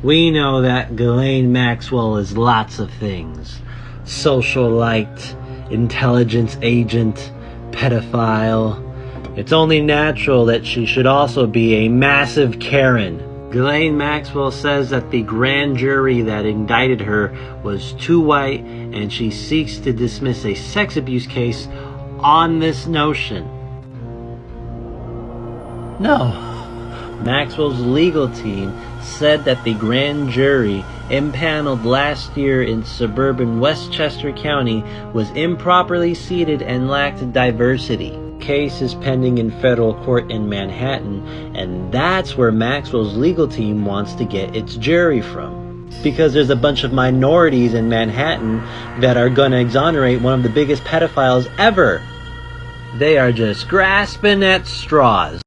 We know that Ghislaine Maxwell is lots of things. Socialite, intelligence agent, pedophile. It's only natural that she should also be a massive Karen. Ghislaine Maxwell says that the grand jury that indicted her was too white, and she seeks to dismiss a sex abuse case on this notion. No. Maxwell's legal team said that the grand jury impaneled last year in suburban Westchester County was improperly seated and lacked diversity. Case is pending in federal court in Manhattan, and that's where Maxwell's legal team wants to get its jury from. Because there's a bunch of minorities in Manhattan that are gonna exonerate one of the biggest pedophiles ever. They are just grasping at straws.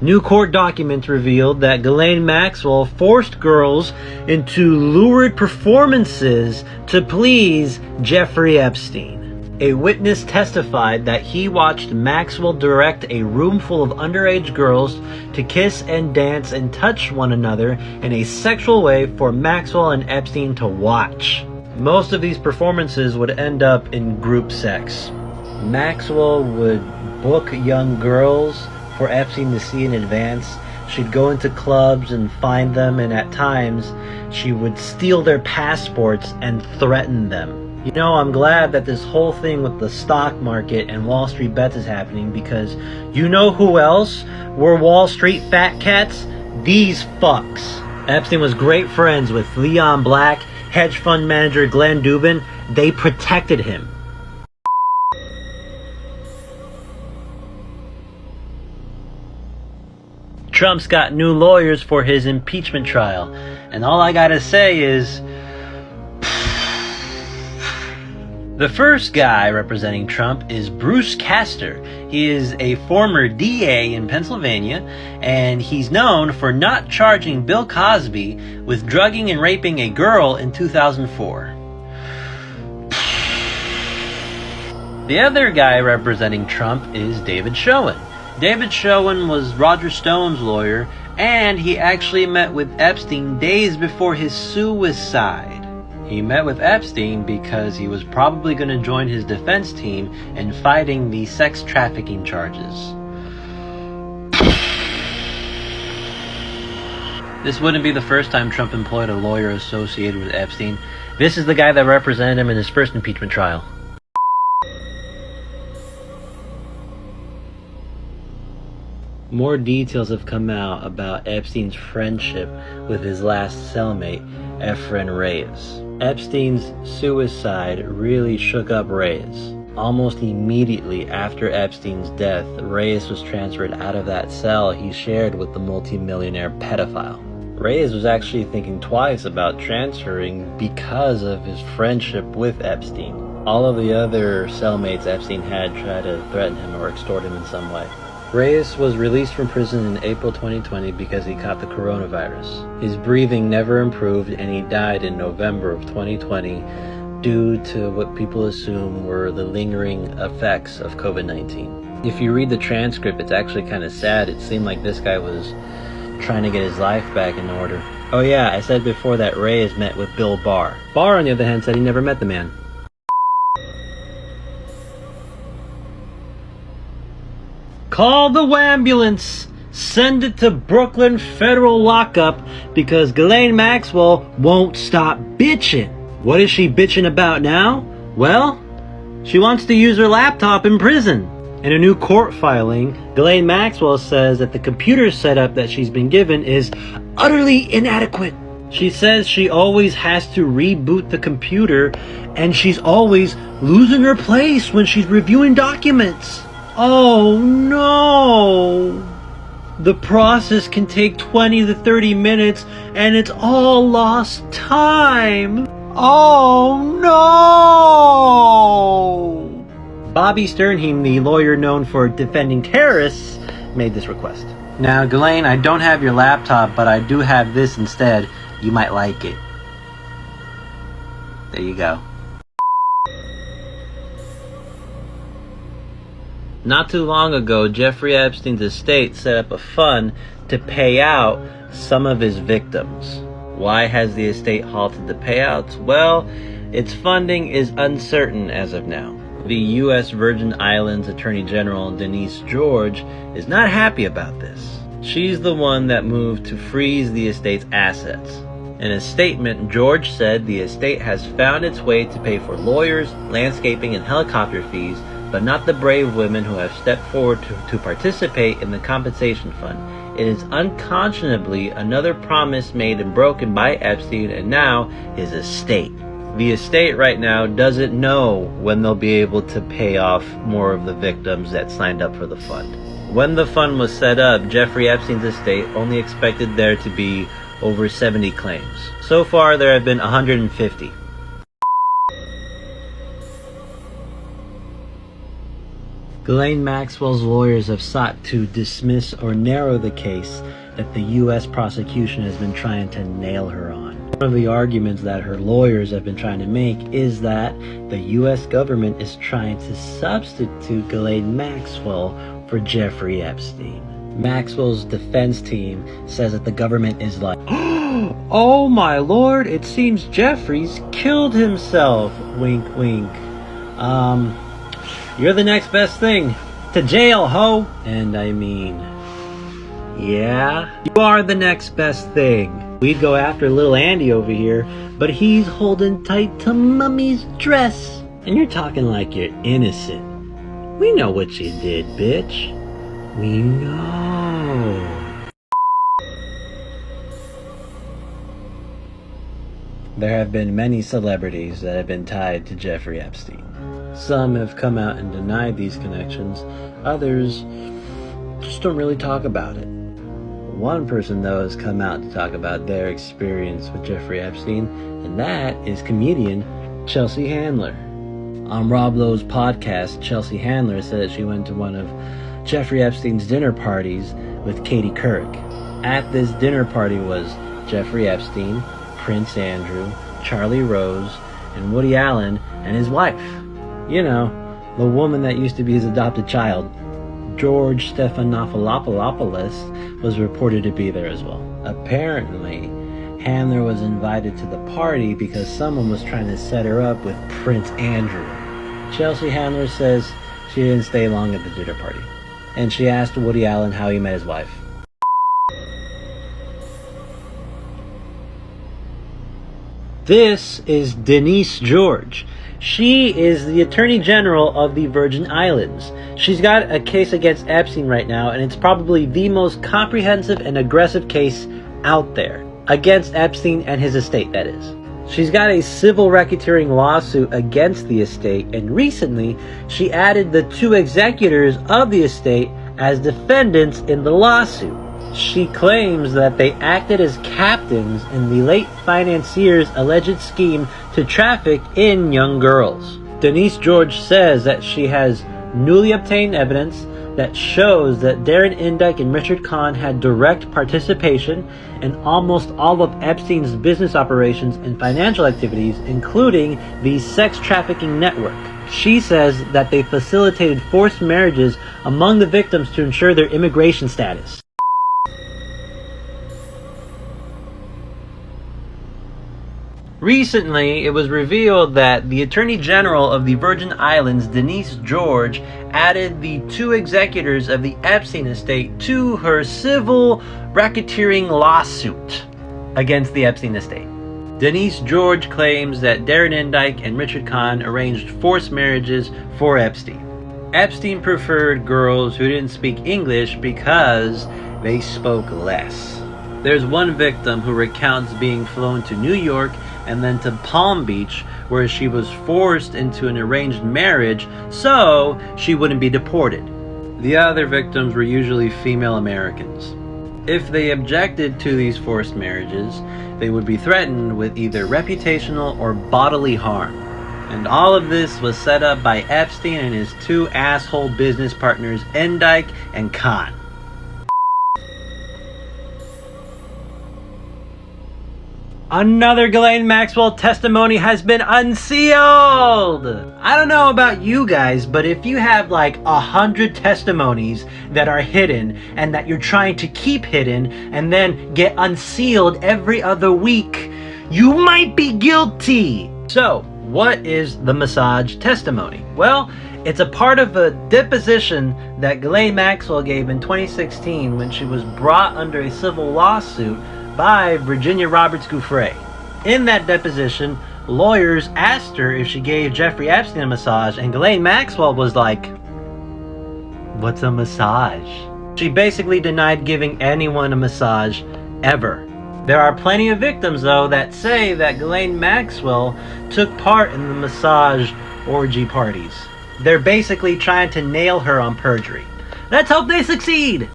New court documents revealed that Ghislaine Maxwell forced girls into lurid performances to please Jeffrey Epstein. A witness testified that he watched Maxwell direct a room full of underage girls to kiss and dance and touch one another in a sexual way for Maxwell and Epstein to watch. Most of these performances would end up in group sex. Maxwell would book young girls for Epstein to see in advance. She'd go into clubs and find them, and at times she would steal their passports and threaten them. You know, I'm glad that this whole thing with the stock market and Wall Street bets is happening, because you know who else were Wall Street fat cats? These fucks. Epstein was great friends with Leon Black, hedge fund manager Glenn Dubin. They protected him. Trump's got new lawyers for his impeachment trial, and all I gotta say is, the first guy representing Trump is Bruce Castor. He is a former DA in Pennsylvania, and he's known for not charging Bill Cosby with drugging and raping a girl in 2004. The other guy representing Trump is David Schoen. David Schoen was Roger Stone's lawyer, and he actually met with Epstein days before his suicide. He met with Epstein because he was probably going to join his defense team in fighting the sex trafficking charges. This wouldn't be the first time Trump employed a lawyer associated with Epstein. This is the guy that represented him in his first impeachment trial. More details have come out about Epstein's friendship with his last cellmate, Efren Reyes. Epstein's suicide really shook up Reyes. Almost immediately after Epstein's death, Reyes was transferred out of that cell he shared with the multimillionaire pedophile. Reyes was actually thinking twice about transferring because of his friendship with Epstein. All of the other cellmates Epstein had tried to threaten him or extort him in some way. Reyes was released from prison in April 2020 because he caught the coronavirus. His breathing never improved, and he died in November of 2020 due to what people assume were the lingering effects of COVID-19. If you read the transcript, it's actually kind of sad. It seemed like this guy was trying to get his life back in order. Oh yeah, I said before that Reyes met with Bill Barr. Barr, on the other hand, said he never met the man. Call the ambulance. Send it to Brooklyn Federal Lockup because Ghislaine Maxwell won't stop bitching. What is she bitching about now? Well, she wants to use her laptop in prison. In a new court filing, Ghislaine Maxwell says that the computer setup that she's been given is utterly inadequate. She says she always has to reboot the computer, and she's always losing her place when she's reviewing documents. Oh no! The process can take 20 to 30 minutes, and it's all lost time. Oh no! Bobby Sternheim, the lawyer known for defending terrorists, made this request. Now, Ghislaine, I don't have your laptop, but I do have this instead. You might like it. There you go. Not too long ago, Jeffrey Epstein's estate set up a fund to pay out some of his victims. Why has the estate halted the payouts? Well, its funding is uncertain as of now. The U.S. Virgin Islands Attorney General Denise George is not happy about this. She's the one that moved to freeze the estate's assets. In a statement, George said the estate has found its way to pay for lawyers, landscaping, and helicopter fees, but not the brave women who have stepped forward to participate in the compensation fund. It is unconscionably another promise made and broken by Epstein and now his estate. The estate right now doesn't know when they'll be able to pay off more of the victims that signed up for the fund. When the fund was set up, Jeffrey Epstein's estate only expected there to be over 70 claims. So far, there have been 150. Ghislaine Maxwell's lawyers have sought to dismiss or narrow the case that the U.S. prosecution has been trying to nail her on. One of the arguments that her lawyers have been trying to make is that the U.S. government is trying to substitute Ghislaine Maxwell for Jeffrey Epstein. Maxwell's defense team says that the government is like, oh my lord, it seems Jeffrey's killed himself. Wink, wink. You're the next best thing to jail, ho. And I mean, yeah, you are the next best thing. We'd go after little Andy over here, but he's holding tight to Mummy's dress. And you're talking like you're innocent. We know what you did, bitch. We know. There have been many celebrities that have been tied to Jeffrey Epstein. Some have come out and denied these connections. Others just don't really talk about it. One person, though, has come out to talk about their experience with Jeffrey Epstein, and that is comedian Chelsea Handler. On Rob Lowe's podcast, Chelsea Handler said that she went to one of Jeffrey Epstein's dinner parties with Katie Couric. At this dinner party was Jeffrey Epstein, Prince Andrew, Charlie Rose, and Woody Allen and his wife. You know, the woman that used to be his adopted child. George Stephanopoulos was reported to be there as well. Apparently, Handler was invited to the party because someone was trying to set her up with Prince Andrew. Chelsea Handler says she didn't stay long at the dinner party, and she asked Woody Allen how he met his wife. This is Denise George. She is the Attorney General of the Virgin Islands. She's got a case against Epstein right now, and it's probably the most comprehensive and aggressive case out there. Against Epstein and his estate, that is. She's got a civil racketeering lawsuit against the estate, and recently she added the two executors of the estate as defendants in the lawsuit. She claims that they acted as captains in the late financier's alleged scheme to traffic in young girls. Denise George says that she has newly obtained evidence that shows that Darren Indyke and Richard Kahn had direct participation in almost all of Epstein's business operations and financial activities, including the sex trafficking network. She says that they facilitated forced marriages among the victims to ensure their immigration status. Recently, it was revealed that the Attorney General of the Virgin Islands, Denise George, added the two executors of the Epstein estate to her civil racketeering lawsuit against the Epstein estate. Denise George claims that Darren Indyke and Richard Kahn arranged forced marriages for Epstein. Epstein preferred girls who didn't speak English because they spoke less. There's one victim who recounts being flown to New York and then to Palm Beach, where she was forced into an arranged marriage so she wouldn't be deported. The other victims were usually female Americans. If they objected to these forced marriages, they would be threatened with either reputational or bodily harm. And all of this was set up by Epstein and his two asshole business partners, Indyke and Kahn. . Another Ghislaine Maxwell testimony has been unsealed! I don't know about you guys, but if you have like 100 testimonies that are hidden and that you're trying to keep hidden and then get unsealed every other week, you might be guilty! So, what is the massage testimony? Well, it's a part of a deposition that Ghislaine Maxwell gave in 2016 when she was brought under a civil lawsuit by Virginia Roberts Giuffre. In that deposition, lawyers asked her if she gave Jeffrey Epstein a massage, and Ghislaine Maxwell was like, "What's a massage?" She basically denied giving anyone a massage ever. There are plenty of victims, though, that say that Ghislaine Maxwell took part in the massage orgy parties. They're basically trying to nail her on perjury. Let's hope they succeed!